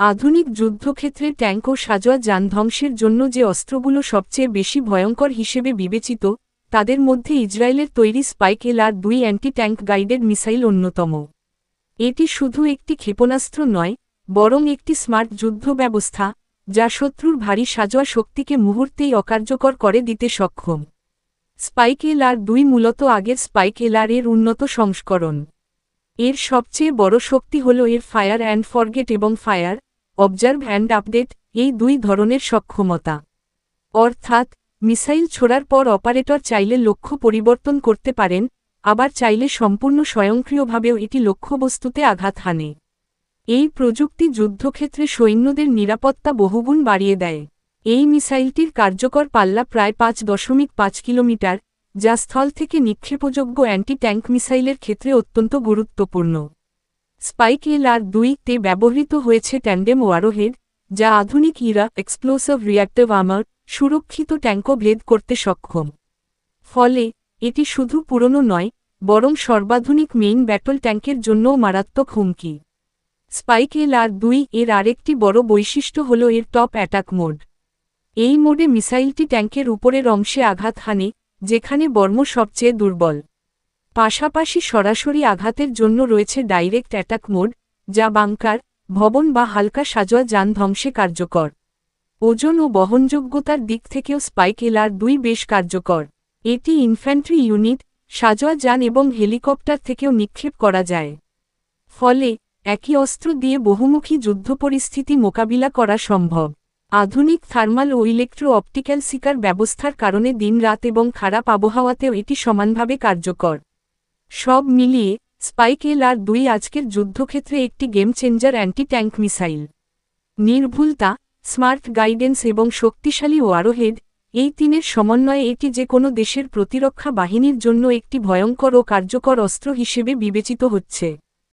আধুনিক যুদ্ধক্ষেত্রে ট্যাঙ্ক ও সাজোয়া যান ধ্বংসের জন্য যে অস্ত্রগুলো সবচেয়ে বেশি ভয়ঙ্কর হিসেবে বিবেচিত, তাদের মধ্যে ইসরায়েলের তৈরি spike LR-2 anti tank guided missile অন্যতম। এটি শুধু একটি ক্ষেপণাস্ত্র নয়, বরং একটি স্মার্ট যুদ্ধ ব্যবস্থা, যা শত্রুর ভারী সাজোয়া শক্তিকে মুহূর্তেই অকার্যকর করে দিতে সক্ষম। স্পাইক LR-2 মূলত আগের স্পাইক LR এর উন্নত সংস্করণ। এর সবচেয়ে বড় শক্তি হল এর ফায়ার অ্যান্ড ফরগেট এবং ফায়ার, অবজার্ভ অ্যান্ড আপডেট এই দুই ধরনের সক্ষমতা। অর্থাৎ, মিসাইল ছোড়ার পর অপারেটর চাইলে লক্ষ্য পরিবর্তন করতে পারেন, আবার চাইলে সম্পূর্ণ স্বয়ংক্রিয়ভাবেও এটি লক্ষ্যবস্তুতে আঘাত হানে। এই প্রযুক্তি যুদ্ধক্ষেত্রে সৈন্যদের নিরাপত্তা বহুগুণ বাড়িয়ে দেয়। এই মিসাইলটির কার্যকর পাল্লা প্রায় 5.5 কিলোমিটার, যা স্থল থেকে নিক্ষেপযোগ্য অ্যান্টি ট্যাঙ্ক মিসাইলের ক্ষেত্রে অত্যন্ত গুরুত্বপূর্ণ। স্পাইক LR-2-তে ব্যবহৃত হয়েছে ট্যান্ডেম ওয়ারহেড, যা আধুনিক ইরা এক্সপ্লোসিভ রিঅ্যাক্টিভ আর্মার সুরক্ষিত ট্যাঙ্কও ভেদ করতে সক্ষম। ফলে, এটি শুধু পুরনো নয়, বরং সর্বাধুনিক মেইন ব্যাটল ট্যাঙ্কের জন্যও মারাত্মক হুমকি। স্পাইক LR-2 এর আরেকটি বড় বৈশিষ্ট্য হল এর টপ অ্যাটাক মোড। এই মোডে মিসাইলটি ট্যাঙ্কের উপরের অংশে আঘাত হানে, যেখানে বর্ম সবচেয়ে দুর্বল। পাশাপাশি সরাসরি আঘাতের জন্য রয়েছে ডাইরেক্ট অ্যাটাক মোড, যা বাংকার, ভবন বা হালকা সাজোয়া যান ধ্বংসে কার্যকর। ওজন ও বহনযোগ্যতার দিক থেকেও স্পাইক LR-2 বেশ কার্যকর। এটি ইনফ্যান্ট্রি ইউনিট, সাজোয়া যান এবং হেলিকপ্টার থেকেও নিক্ষেপ করা যায়। ফলে, একই অস্ত্র দিয়ে বহুমুখী যুদ্ধ পরিস্থিতি মোকাবিলা করা সম্ভব। আধুনিক থার্মাল ও ইলেকট্রো অপটিক্যাল শিকার ব্যবস্থার কারণে দিন-রাত এবং খারাপ আবহাওয়াতেও এটি সমানভাবে কার্যকর। সব মিলিয়ে, স্পাইক LR-2 আজকের যুদ্ধক্ষেত্রে একটি game changer anti tank missile. নির্ভুলতা, স্মার্ট গাইডেন্স এবং শক্তিশালী ওয়ারহেড, এই তিনের সমন্বয়ে এটি যে কোনো দেশের প্রতিরক্ষা বাহিনীর জন্য একটি ভয়ঙ্কর ও কার্যকর অস্ত্র হিসেবে বিবেচিত হচ্ছে।